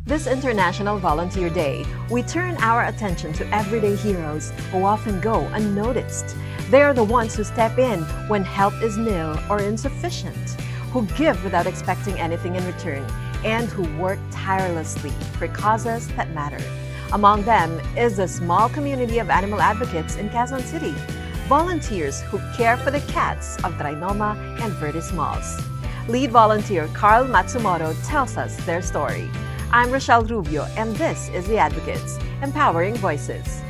This International Volunteer Day, we turn our attention to everyday heroes who often go unnoticed. They are the ones who step in when help is nil or insufficient, who give without expecting anything in return, and who work tirelessly for causes that matter. Among them is the small community of animal advocates in Quezon City, volunteers who care for the cats of Trinoma and Vertis Malls. Lead volunteer Carl Matsumoto tells us their story. I'm Rochelle Rubio, and this is The Advocates, Empowering Voices.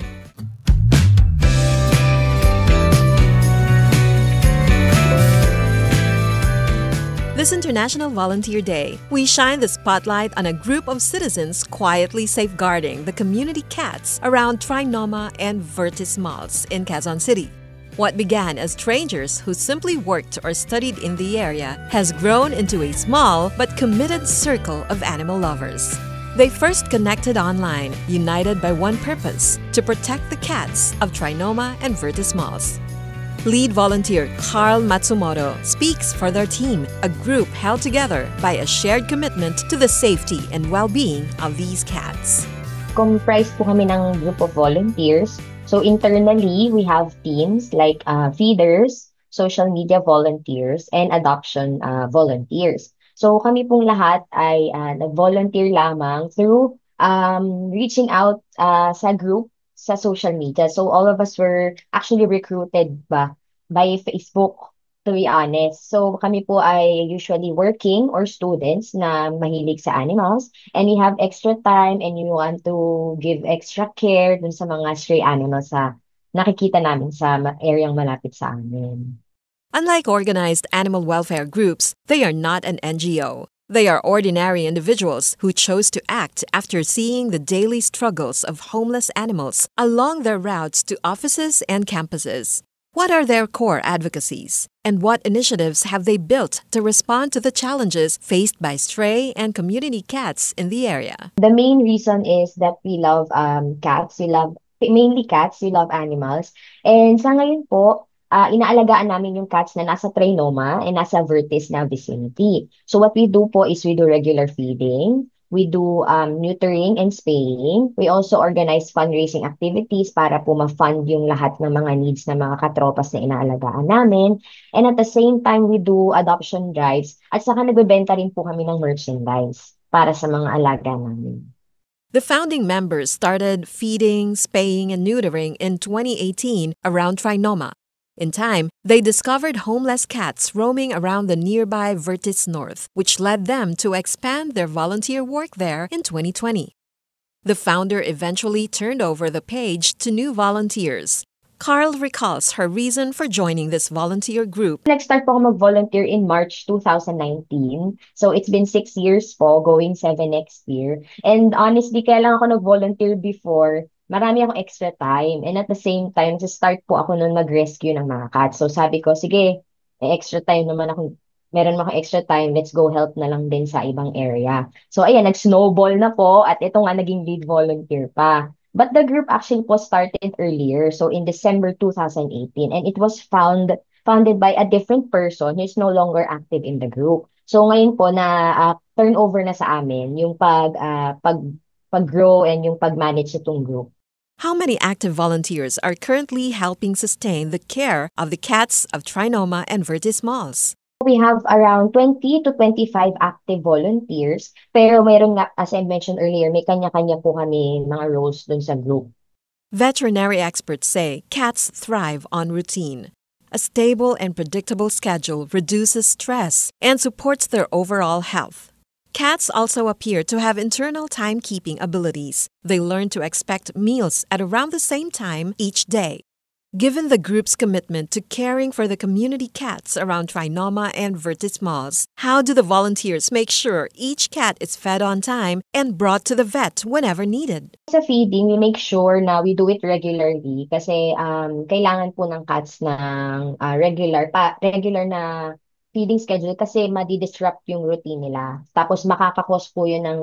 This International Volunteer Day, we shine the spotlight on a group of citizens quietly safeguarding the community cats around Trinoma and Vertis Malls in Quezon City. What began as strangers who simply worked or studied in the area has grown into a small but committed circle of animal lovers. They first connected online, united by one purpose: to protect the cats of Trinoma and Vertis Malls. Lead volunteer Carl Matsumoto speaks for their team, a group held together by a shared commitment to the safety and well-being of these cats. Comprised po kami ng group of volunteers. So internally, we have teams like feeders, social media volunteers, and adoption volunteers. So kami pong lahat ay nag-volunteer lamang through reaching out sa group sa social media. So all of us were actually recruited by Facebook, to be honest. So kami po ay usually working or students na mahilig sa animals, and we have extra time and we want to give extra care dun sa mga stray animals sa nakikita namin sa areang malapit sa amin. Unlike organized animal welfare groups, they are not an NGO. They are ordinary individuals who chose to act after seeing the daily struggles of homeless animals along their routes to offices and campuses. What are their core advocacies? And what initiatives have they built to respond to the challenges faced by stray and community cats in the area? The main reason is that we love cats. We love mainly cats. We love animals. And sa ngayon po, inaalagaan namin yung cats na nasa Trinoma and nasa Vertis na vicinity. So what we do po is we do regular feeding. We do neutering and spaying. We also organize fundraising activities para po ma-fund yung lahat ng mga needs ng mga katropas na inaalagaan namin. And at the same time, we do adoption drives. At saka nagbebenta rin po kami ng merchandise para sa mga alaga namin. The founding members started feeding, spaying, and neutering in 2018 around Trinoma. In time, they discovered homeless cats roaming around the nearby Vertis North, which led them to expand their volunteer work there in 2020. The founder eventually turned over the page to new volunteers. Carl recalls her reason for joining this volunteer group. Nag-start po ako mag-volunteer in March 2019. So it's been 6 years po, going 7 next year. And honestly, kaya lang ako nag-volunteer before, marami akong extra time. And at the same time, start po ako nun mag-rescue ng mga cats. So sabi ko, sige, may extra time naman ako. Meron naman akong extra time, let's go help na lang din sa ibang area. So ayan, nag-snowball na po at ito nga naging lead volunteer pa. But the group actually po started earlier, so in December 2018. And it was founded by a different person who is no longer active in the group. So ngayon po na turnover na sa amin yung pag-grow and yung pag-manage itong group. How many active volunteers are currently helping sustain the care of the cats of Trinoma and Vertis Malls? We have around 20 to 25 active volunteers, pero mayroon nga, as I mentioned earlier, may kanya-kanya po kami mga roles dun sa group. Veterinary experts say cats thrive on routine. A stable and predictable schedule reduces stress and supports their overall health. Cats also appear to have internal timekeeping abilities. They learn to expect meals at around the same time each day. Given the group's commitment to caring for the community cats around Trinoma and Vertis Malls, how do the volunteers make sure each cat is fed on time and brought to the vet whenever needed? Sa feeding, we make sure na we do it regularly kasi kailangan po ng cats ng regular na feeding schedule kasi madi-disrupt yung routine nila. Tapos makakakos po yun ng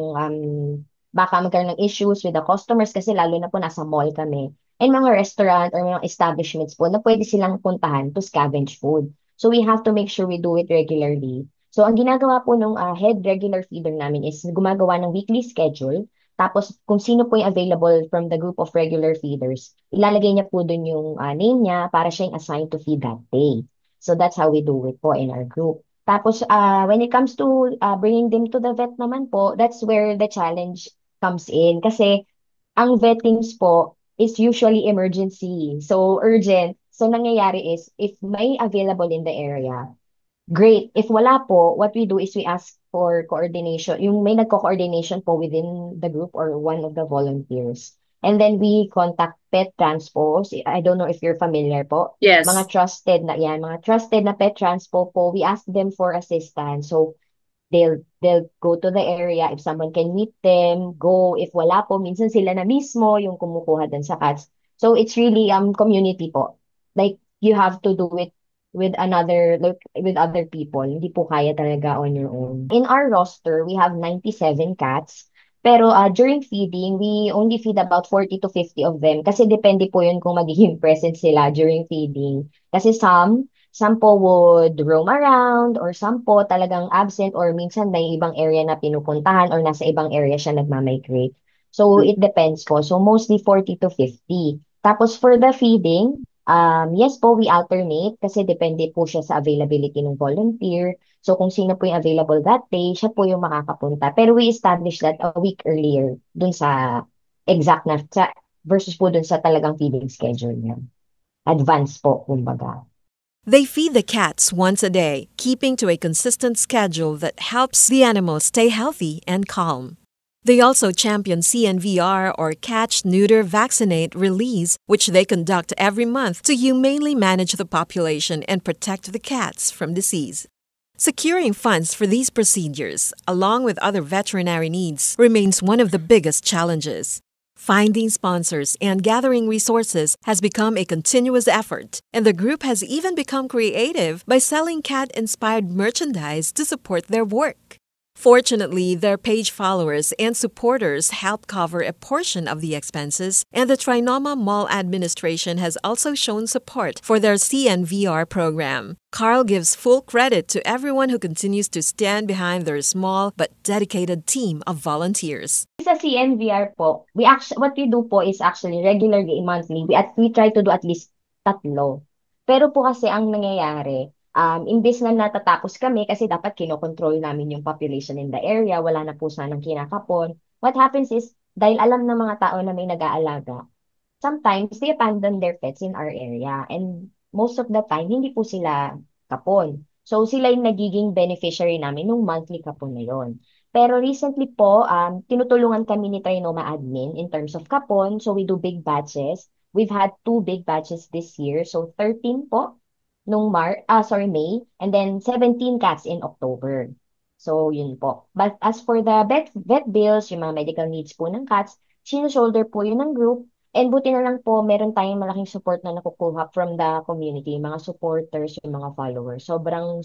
baka magkaroon ng issues with the customers kasi lalo na po nasa mall kami. And mga restaurant or mga establishments po na pwede silang puntahan to scavenge food. So we have to make sure we do it regularly. So, ang ginagawa po nung head regular feeder namin is gumagawa ng weekly schedule. Tapos, kung sino po yung available from the group of regular feeders, ilalagay niya po dun yung name niya para siya yung assigned to feed that day. So, that's how we do it po in our group. Tapos, when it comes to bringing them to the vet naman po, that's where the challenge comes in. Kasi, ang vettings po is usually emergency. So, urgent. So, nangyayari is, if may available in the area, great. If wala po, what we do is we ask for coordination. Yung may nagko-coordination po within the group or one of the volunteers. And then we contact Pet Transpo. I don't know if you're familiar po. Yes. Mga trusted na Pet Transpo po. We ask them for assistance. So they'll go to the area if someone can meet them, go. If wala po, minsan sila na mismo yung kumukuha din sa cats. So it's really community po. Like you have to do it with with other people. Hindi po kaya talaga on your own. In our roster, we have 97 cats. Pero during feeding, we only feed about 40 to 50 of them kasi depende po yun kung magiging present sila during feeding. Kasi some po would roam around or some po talagang absent or minsan may ibang area na pinupuntahan or nasa ibang area siya nagmamigrate. So it depends po. So mostly 40 to 50. Tapos for the feeding, yes po, we alternate kasi depende po siya sa availability ng volunteer. So kung sino po yung available that day, siya po yung makakapunta. Pero we establish that a week earlier dun sa exact na versus po dun sa talagang feeding schedule niya. Advance po, kumbaga. They feed the cats once a day, keeping to a consistent schedule that helps the animals stay healthy and calm. They also champion CNVR or Catch, Neuter, Vaccinate, Release, which they conduct every month to humanely manage the population and protect the cats from disease. Securing funds for these procedures, along with other veterinary needs, remains one of the biggest challenges. Finding sponsors and gathering resources has become a continuous effort, and the group has even become creative by selling cat-inspired merchandise to support their work. Fortunately, their page followers and supporters help cover a portion of the expenses, and the Trinoma Mall administration has also shown support for their CNVR program. Carl gives full credit to everyone who continues to stand behind their small but dedicated team of volunteers. Sa CNVR po, what we do po is actually regularly, monthly, we try to do at least 3. Pero po kasi ang nangyayari, imbes na natatapos kami kasi dapat kinokontrol namin yung population in the area, wala na po sanang kinakapon. What happens is, dahil alam ng mga tao na may nag-aalaga, sometimes they abandon their pets in our area and most of the time, hindi po sila kapon. So, sila yung nagiging beneficiary namin nung monthly kapon na yon. Pero recently po, tinutulungan kami ni Trinoma Admin in terms of kapon. So, we do big batches. We've had 2 big batches this year. So, 13 po nung May, and then 17 cats in October. So, yun po. But as for the vet bills, yung mga medical needs po ng cats, shoulder po yun ng group. And buti na lang po, meron tayong malaking support na nakukuha from the community, mga supporters, yung mga followers. Sobrang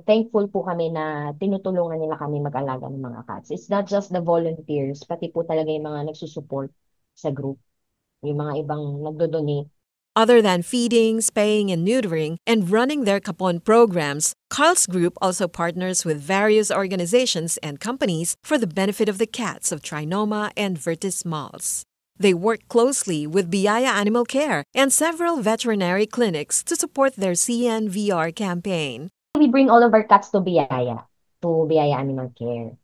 thankful po kami na tinutulungan nila kami mag-alaga ng mga cats. It's not just the volunteers, pati po talaga yung mga nagsusupport sa group, yung mga ibang nagdo-donate. Other than feeding, spaying, and neutering, and running their Capon programs, Carl's group also partners with various organizations and companies for the benefit of the cats of Trinoma and Vertis Malls. They work closely with Biaya Animal Care and several veterinary clinics to support their CNVR campaign. We bring all of our cats to Biaya Animal Care.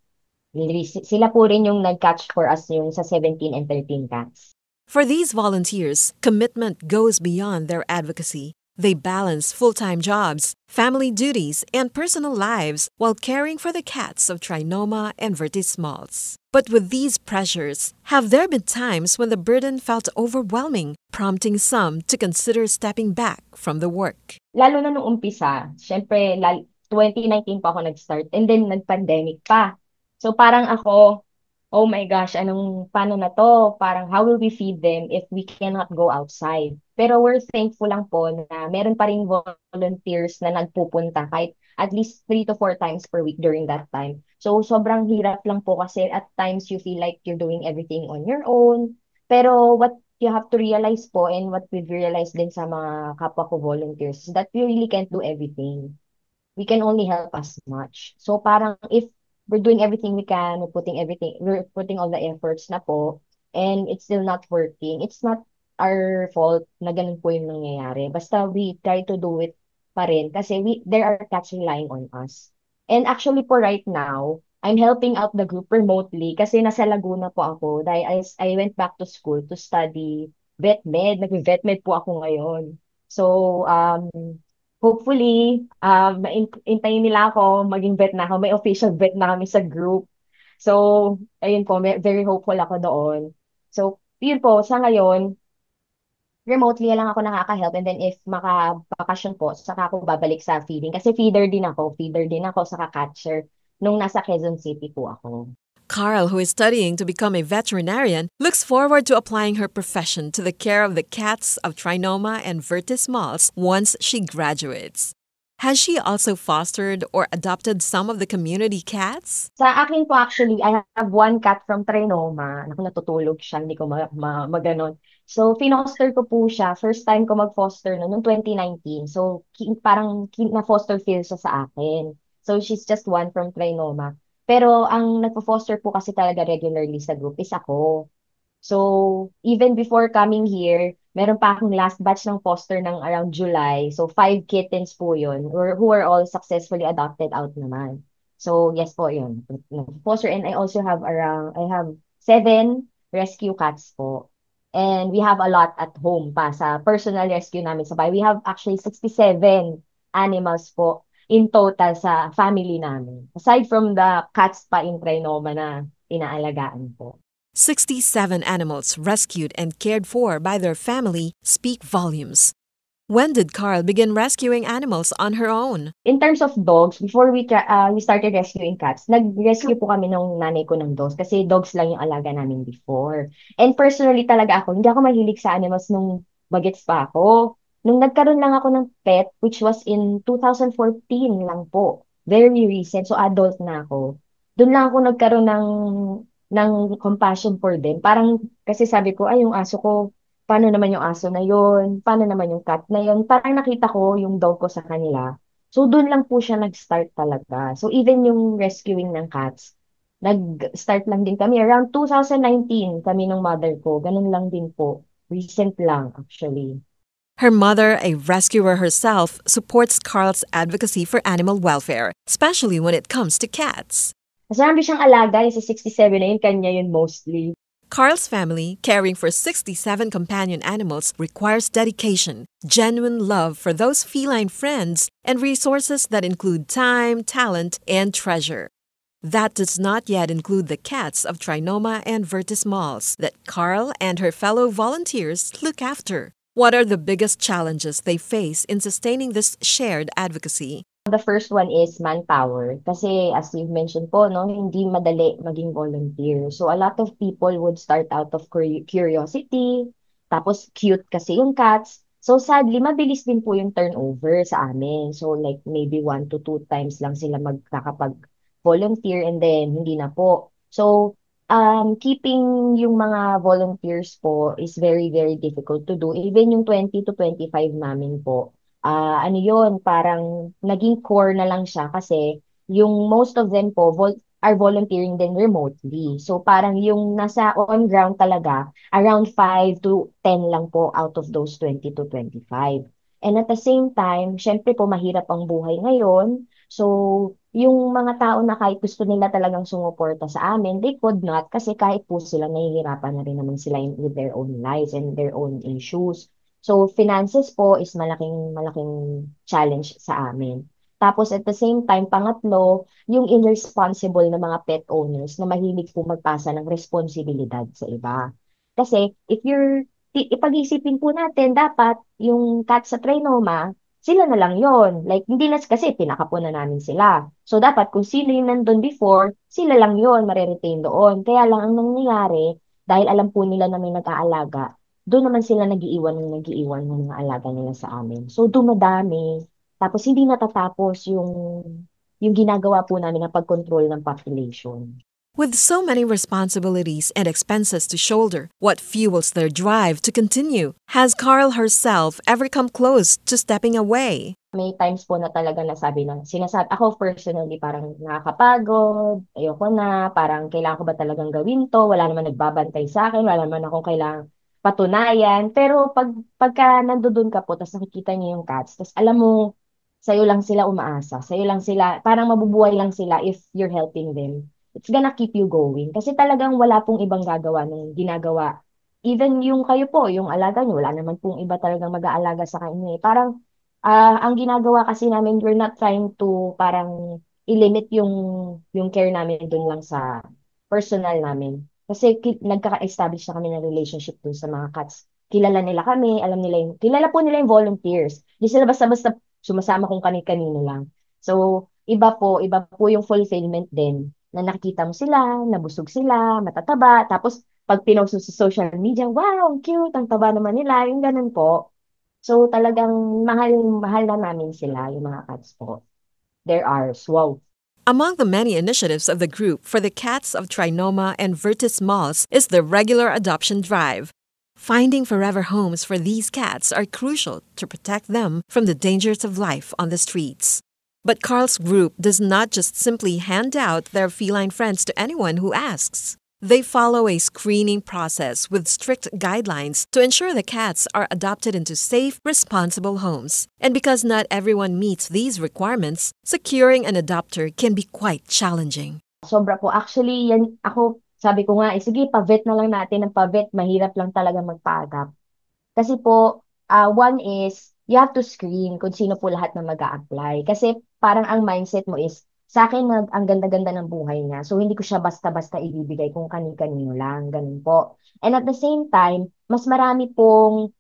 Sila po rin yung nag-catch for us yung sa 17 and 13 cats. For these volunteers, commitment goes beyond their advocacy. They balance full-time jobs, family duties, and personal lives while caring for the cats of Trinoma and Vertis Malls. But with these pressures, have there been times when the burden felt overwhelming, prompting some to consider stepping back from the work? Lalo na nung umpisa, syempre 2019 pa ako nag-start and then nag-pandemic pa. So parang ako, oh my gosh, paano na to? Parang how will we feed them if we cannot go outside? Pero we're thankful lang po na meron pa rin volunteers na nagpupunta kahit at least 3 to 4 times per week during that time. So sobrang hirap lang po kasi at times you feel like you're doing everything on your own. Pero what you have to realize po and what we've realized din sa mga kapwa ko volunteers is that we really can't do everything. we can only help as much. So parang if we're doing everything we can, we're putting all the efforts na po, and it's still not working, it's not our fault na ganun po yung nangyayari. Basta we try to do it pa rin kasi there are cats relying on us. And actually po right now, I'm helping out the group remotely kasi nasa Laguna po ako dahil I went back to school to study vet med. Nag-vet med po ako ngayon. So, hopefully, intayin nila ako, maging vet na ako. May official vet na kami sa group. So, ayun po, very hopeful ako doon. So, yun po, sa ngayon, remotely lang ako nakaka-help and then if maka-bakasyon po, saka ako babalik sa feeding. Kasi feeder din ako saka catcher nung nasa Quezon City po ako. Carl, who is studying to become a veterinarian, looks forward to applying her profession to the care of the cats of Trinoma and Vertis Malls once she graduates. Has she also fostered or adopted some of the community cats? Sa akin po actually, I have one cat from Trinoma. Naku, natutulog siya, hindi ko maganon. So, finoster ko po siya. First time ko mag-foster noong 2019. So, parang na-foster feel siya sa akin. So, she's just one from Trinoma. Pero ang nagpo-foster po kasi talaga regularly sa group is ako. So, even before coming here, meron pa akong last batch ng foster ng around July. So, 5 kittens po yun, who are all successfully adopted out naman. So, yes po yun. Foster, and I also have I have 7 rescue cats po. And we have a lot at home pa sa personal rescue namin sa bahay. We have actually 67 animals po in total sa family namin. Aside from the cats pa in Trinoma na inaalagaan po. 67 animals rescued and cared for by their family speak volumes. When did Carl begin rescuing animals on her own? In terms of dogs, before we started rescuing cats, nag-rescue po kami ng nanay ko ng dogs kasi dogs lang yung alaga namin before. And personally talaga ako, hindi ako mahilig sa animals nung bagets pa ako. Nung nagkaroon lang ako ng pet, which was in 2014 lang po. Very recent, so adult na ako. Doon lang ako nagkaroon ng compassion for them. Parang, kasi sabi ko, ay, yung aso ko, paano naman yung aso na yun? Paano naman yung cat na yun? Parang nakita ko yung dog ko sa kanila. So, doon lang po siya nag-start talaga. So, even yung rescuing ng cats, nag-start lang din kami. Around 2019, kami ng mother ko. Ganun lang din po. Recent lang, actually. Her mother, a rescuer herself, supports Carl's advocacy for animal welfare, especially when it comes to cats. Mas marami siyang alaga, yung sa 67 na yun, kanya yun mostly. Carl's family, caring for 67 companion animals, requires dedication, genuine love for those feline friends, and resources that include time, talent, and treasure. That does not yet include the cats of Trinoma and Vertis Malls that Carl and her fellow volunteers look after. What are the biggest challenges they face in sustaining this shared advocacy? The first one is manpower. Kasi as you've mentioned po, no, hindi madali maging volunteer. So a lot of people would start out of curiosity, tapos cute kasi yung cats. So sadly, mabilis din po yung turnover sa amin. So like maybe 1 to 2 times lang sila magkakapag-volunteer and then hindi na po. So keeping yung mga volunteers po is very, very difficult to do. Even yung 20 to 25 namin po, ano yun, parang naging core na lang siya kasi yung most of them po are volunteering din remotely. So parang yung nasa on ground talaga, around 5 to 10 lang po out of those 20 to 25. And at the same time, syempre po mahirap ang buhay ngayon. So yung mga tao na kahit gusto nila talagang sumuporta sa amin, they could not kasi kahit po sila nahihirapan na rin naman sila with their own lives and their own issues. So, finances po is malaking malaking challenge sa amin. Tapos at the same time, pangatlo, yung irresponsible na mga pet owners na mahilig po magpasa ng responsibilidad sa iba. Kasi ipag-isipin po natin, dapat yung cat sa Trinoma, sila na lang yon. Like, hindi na kasi pinakapon na namin sila. So, dapat kung sino yung nandun before, sila lang yon mariretain doon. Kaya lang ang nangyayari, dahil alam po nila na may nag-aalaga, doon naman sila nagiiwan ng mga alaga nila sa amin. So, dumadami. Tapos, hindi natatapos yung ginagawa po namin na pag-control ng population. With so many responsibilities and expenses to shoulder, what fuels their drive to continue? Has Carl herself ever come close to stepping away? May times po na talaga sinasabi, ako personally parang nakakapagod, ayoko na, parang kailangan ko ba talagang gawin to, wala naman nagbabantay sa akin, wala naman akong kailangang patunayan. Pero pagka nandoon ka po, tapos nakikita niyo yung cats, tapos alam mo, sa'yo lang sila umaasa, sa'yo lang sila, parang mabubuhay lang sila if you're helping them. It's gonna keep you going. Kasi talagang wala pong ibang gagawa ng ginagawa. Even yung kayo po, yung alaga niyo, wala naman pong iba talagang mag-aalaga sa kanya. Parang ang ginagawa kasi namin, we're not trying to parang i-limit yung care namin dun lang sa personal namin. Kasi nagkaka-establish na kami ng relationship dun sa mga cats. Kilala nila kami, kilala po nila yung volunteers. Hindi sila basta-basta sumasama kung kani-kanino lang. So, iba po yung fulfillment din na nakita mo sila, nabusog sila, matataba, tapos pag pinost mo sa social media, wow, ang cute, ang taba naman nila, yung ganun po. So talagang mahal na namin sila, yung mga cats po. They're ours. Wow. Among the many initiatives of the group for the cats of Trinoma and Virtus Malls is the regular adoption drive. Finding forever homes for these cats are crucial to protect them from the dangers of life on the streets. But Carl's group does not just simply hand out their feline friends to anyone who asks. They follow a screening process with strict guidelines to ensure the cats are adopted into safe, responsible homes. And because not everyone meets these requirements, securing an adopter can be quite challenging. Sobra po. Actually, yan, sabi ko nga, sige, pa-vet na lang natin ng pa-vet. Mahirap lang talaga magpa-adopt. Kasi po, one is, you have to screen kung sino po lahat na mag-a-apply. Kasi parang ang mindset mo is, sa akin, ang ganda-ganda ng buhay niya. So, hindi ko siya basta-basta ibibigay kung kani-kanino lang. Ganun po. And at the same time, mas marami pong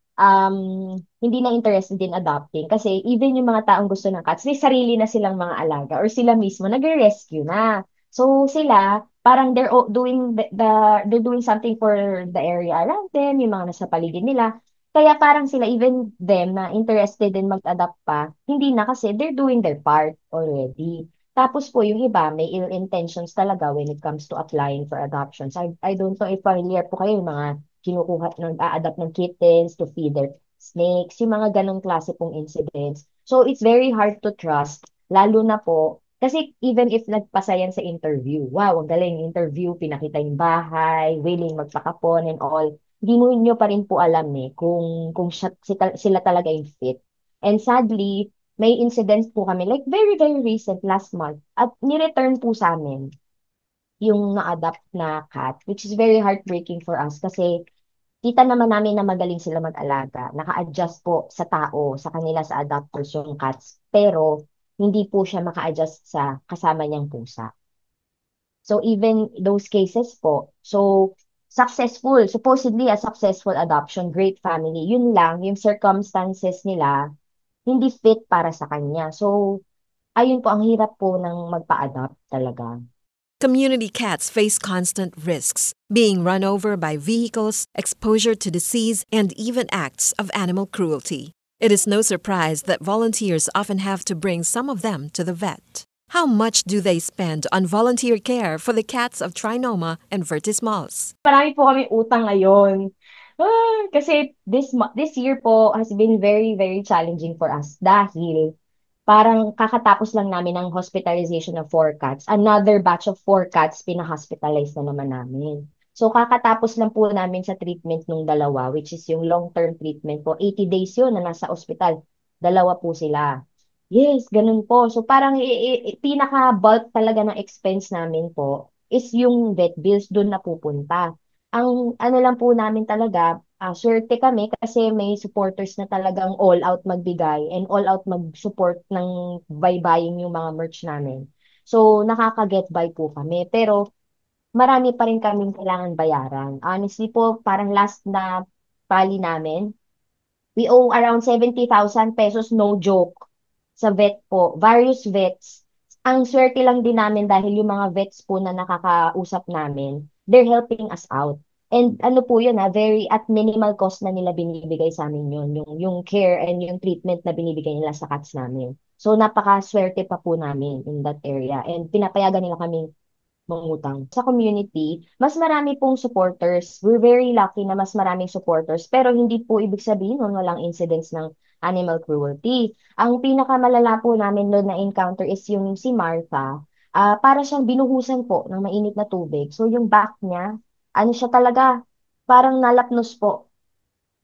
hindi na interested in adopting. Kasi even yung mga taong gusto ng cats, may sarili na silang mga alaga or sila mismo nagre-rescue na. So, sila, parang they're doing something for the area around them, yung mga nasa paligid nila. Kaya parang sila, even them na interested in mag-adapt pa, hindi na kasi they're doing their part already. Tapos po yung iba, may ill intentions talaga when it comes to applying for adoptions. I don't know if familiar po kayo yung mga kinukuha, nag-a-adapt ng kittens to feed their snakes, yung mga ganong klase pong incidents. So it's very hard to trust, lalo na po, kasi even if nagpasa yan sa interview, wow, ang galing interview, pinakita yung bahay, willing magpakapon and all, hindi mo nyo pa rin po alam kung sila talaga yung fit. And sadly, may incidents po kami, like very, very recent, last month, at ni-return po sa amin yung na-adapt na cat, which is very heartbreaking for us kasi kita naman namin na magaling sila mag-alaga. Naka-adjust po sa tao, sa kanila sa adopters yung cats, pero hindi po siya maka-adjust sa kasama niyang pusa. So even those cases po, so successful, supposedly a successful adoption, great family, yun lang, yung circumstances nila, hindi fit para sa kanya. So, ayun po, ang hirap po ng magpa-adopt talaga. Community cats face constant risks, being run over by vehicles, exposure to disease, and even acts of animal cruelty. It is no surprise that volunteers often have to bring some of them to the vet. How much do they spend on volunteer care for the cats of Trinoma and Virtus Malls? Marami po kami utang ngayon. Kasi this year po has been very, very challenging for us dahil parang kakatapos lang namin ng hospitalization of 4 cats. Another batch of 4 cats pina-hospitalize na naman namin. So kakatapos lang po namin sa treatment nung dalawa, which is yung long-term treatment po. 80 days yun na nasa ospital. Dalawa po sila. Yes, ganun po. So parang pinaka-bulk talaga ng expense namin po is yung vet bills doon na pupunta. Ang ano lang po namin talaga, swerte kami kasi may supporters na talagang all out magbigay and all out mag-support ng buying yung mga merch namin. So nakaka-get by po kami. Pero marami pa rin kaming kailangan bayaran. Honestly po, parang last na pali namin, we owe around 70,000 pesos, no joke, sa vet po. Various vets. Ang swerte lang din namin dahil yung mga vets po na nakakausap namin, they're helping us out. And ano po yun very at minimal cost na nila binibigay sa amin yun, yung care and yung treatment na binibigay nila sa cats namin. So napakaswerte pa po namin in that area. And pinapayagan nila kaming mangutang. Sa community, mas marami pong supporters. We're very lucky na mas maraming supporters. Pero hindi po ibig sabihin nun walang incidents ng animal cruelty. Ang pinakamalala po namin doon na encounter is yung si Martha. Para siyang binuhusan po ng mainit na tubig. So yung back niya, ano siya talaga, parang nalapnos po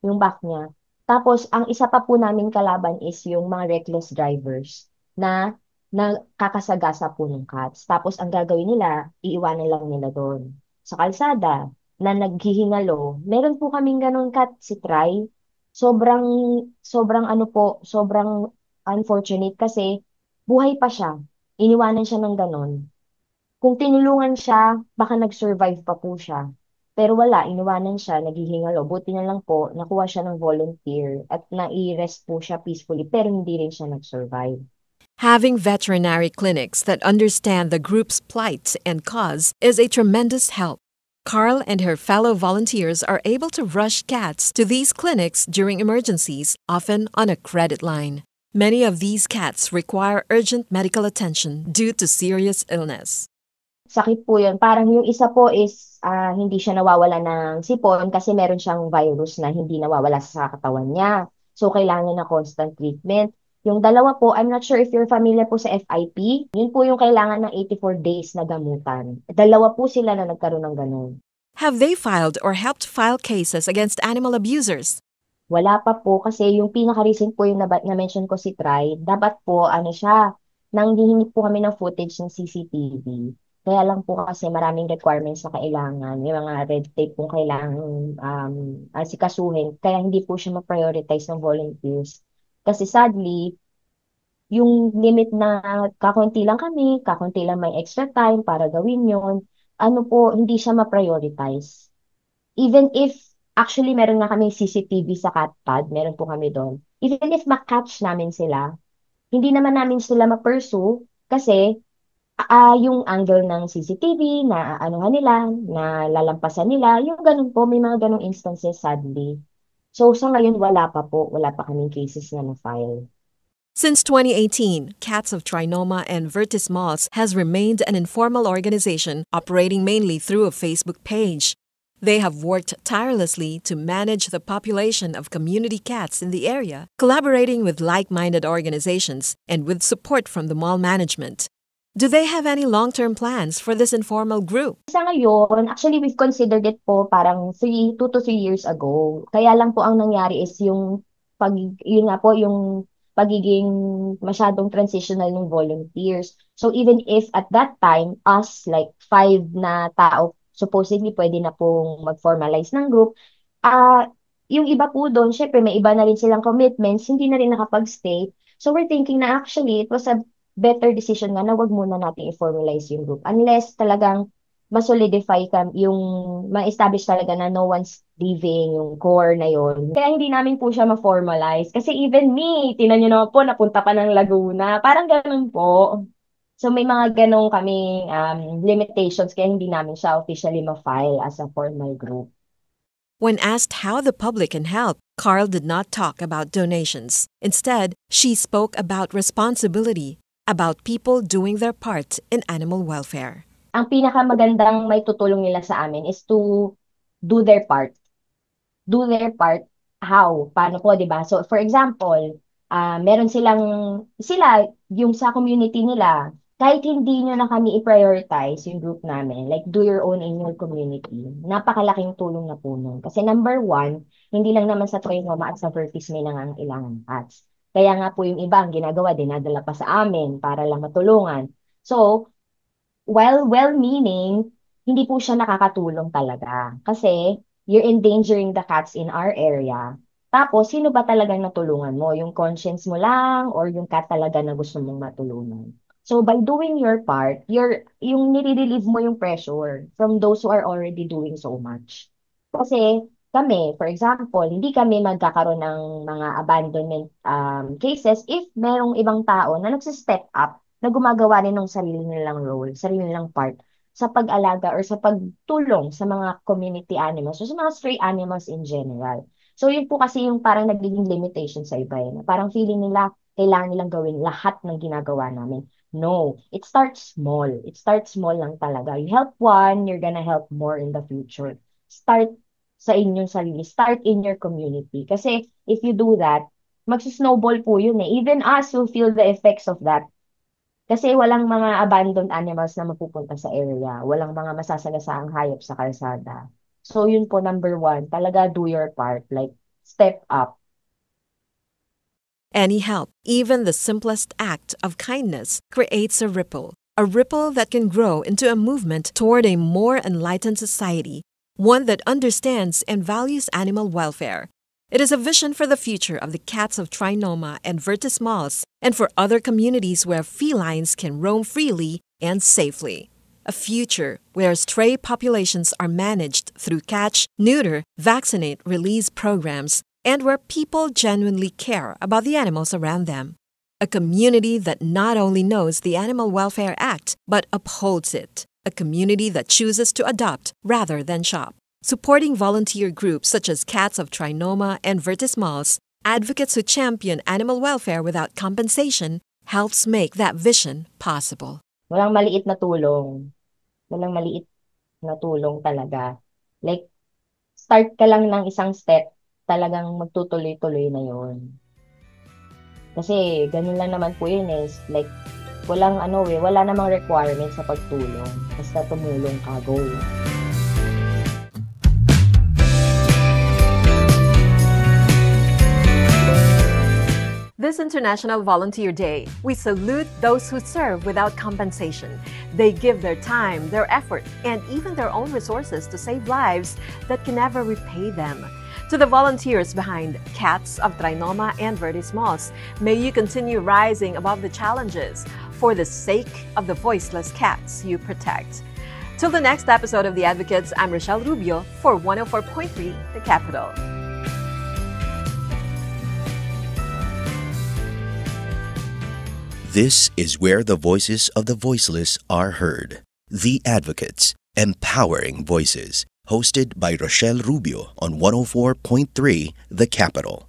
yung back niya. Tapos, ang isa pa po namin kalaban is yung mga reckless drivers na nakakasagasa po ng cats. Tapos, ang gagawin nila, iiwanan lang nila doon. Sa kalsada, na naghihingalo, meron po kaming ganun cat, si Try. Sobrang, sobrang ano po, sobrang unfortunate kasi buhay pa siya. Iniwanan siya ng ganun. Kung tinulungan siya, baka nag-survive pa po siya. Pero wala, iniwanan siya, naghihingalo. Buti na lang po, nakuha siya ng volunteer at nai-rest po siya peacefully, pero hindi rin siya nag-survive. Having veterinary clinics that understand the group's plight and cause is a tremendous help. Carl and her fellow volunteers are able to rush cats to these clinics during emergencies, often on a credit line. Many of these cats require urgent medical attention due to serious illness. Sakit po yun. Parang yung isa po is hindi siya nawawala ng sipon kasi meron siyang virus na hindi nawawala sa katawan niya. So, kailangan na constant treatment. Yung dalawa po, I'm not sure if you're familiar po sa FIP. Yun po yung kailangan ng 84 days na gamutan. Dalawa po sila na nagkaroon ng ganun. Have they filed or helped file cases against animal abusers? Wala pa po kasi yung pinaka-recent po yung na-mention ko si Try, dapat po ano siya, nanghihingi po kami ng footage ng CCTV. Kaya lang po kasi maraming requirements na kailangan, may mga red tape pong kailangan asikasuhin, kaya hindi po siya ma-prioritize ng volunteers. Kasi sadly, yung limit na kakunti lang kami, kakunti lang may extra time para gawin yon, ano po, hindi siya ma-prioritize. Even if, actually, meron nga kami CCTV sa catpad, meron po kami doon. Even if makatch namin sila, hindi naman namin sila ma-pursue kasi yung angle ng CCTV, na anuhan nila, na lalampasan nila, yung ganun po, may mga ganung instances sadly. So sa ngayon, wala pa kaming cases na na-file. Since 2018, Cats of Trinoma and Vertis Malls has remained an informal organization operating mainly through a Facebook page. They have worked tirelessly to manage the population of community cats in the area, collaborating with like-minded organizations and with support from the mall management. Do they have any long-term plans for this informal group? Sa ngayon, actually, we've considered it po parang 2 to 3 years ago. Kaya lang po ang nangyari is yun nga po, yung pagiging masyadong transitional ng volunteers. So even if at that time, us, like 5 na tao, supposedly pwede na pong mag-formalize ng group, yung iba po doon, syempre may iba na rin silang commitments, hindi na rin nakapag-stay. So we're thinking na actually it was a better decision nga na wag muna natin i-formalize yung group unless talagang ma-solidify yung ma-establish talaga na no one's leaving yung core na yon. Kaya hindi namin po siya ma-formalize. Kasi even me, tinan nyo naman po, napunta pa ng Laguna. Parang ganun po. So may mga ganun kami limitations kaya hindi namin siya officially ma-file as a formal group. When asked how the public can help, Carl did not talk about donations. Instead, she spoke about responsibility, about people doing their part in animal welfare. Ang pinakamagandang may tutulong nila sa amin is to do their part. Do their part, how? Paano po, di ba? So, for example, meron sila, yung sa community nila, kahit hindi nyo na kami i-prioritize yung group namin, like do your own in your community, napakalaking tulong na po nun. Kasi number one, hindi lang naman sa Trinoma at sa Vertis may nangangailangan cats. Kaya nga po yung iba ang ginagawa, dinadala pa sa amin para lang matulungan. So, while well-meaning, hindi po siya nakakatulong talaga. Kasi, you're endangering the cats in our area. Tapos, sino ba talagang natulungan mo? Yung conscience mo lang or yung cat talaga na gusto mong matulungan? So, by doing your part, yung nire-relieve mo yung pressure from those who are already doing so much. Kasi, kami, for example, hindi kami magkakaroon ng mga abandonment cases if merong ibang tao na nagsistep up na gumagawa rin ng sarili nilang role, sarili nilang part sa pag-alaga or sa pagtulong sa mga community animals o sa mga stray animals in general. So yun po kasi yung parang nagiging limitation sa iba yun. Parang feeling nila kailangan nilang gawin lahat ng ginagawa namin. No, it starts small. It starts small lang talaga. You help one, you're gonna help more in the future. Start sa inyong sarili. Start in your community. Kasi if you do that, magsisnowball po yun eh. Even us will feel the effects of that. Kasi walang mga abandoned animals na mapupunta sa area. Walang mga masasagasaang hayop sa kalsada. So yun po, number one, talaga do your part. Like, step up. Any help, even the simplest act of kindness, creates a ripple that can grow into a movement toward a more enlightened society, one that understands and values animal welfare. It is a vision for the future of the cats of Trinoma and Virtus Malls and for other communities where felines can roam freely and safely. A future where stray populations are managed through catch, neuter, vaccinate, release programs and where people genuinely care about the animals around them. A community that not only knows the Animal Welfare Act, but upholds it. A community that chooses to adopt rather than shop. Supporting volunteer groups such as Cats of Trinoma and Virtus Malls, advocates who champion animal welfare without compensation, helps make that vision possible. Walang maliit na tulong. Walang maliit na tulong talaga. Like, start ka lang ng isang step, talagang magtutuloy-tuloy na yun. Kasi, ganun lang naman po yun eh. Like, wala namang requirement sa pagtulong. Basta tumulong ka, go. This International Volunteer Day, we salute those who serve without compensation. They give their time, their effort, and even their own resources to save lives that can never repay them. To the volunteers behind Cats of Trinoma and Virtus Malls, may you continue rising above the challenges for the sake of the voiceless cats you protect. Till the next episode of The Advocates, I'm Rochelle Rubio for 104.3 The Capital. This is where the voices of the voiceless are heard. The Advocates, Empowering Voices, hosted by Rochelle Rubio on 104.3 The Capital.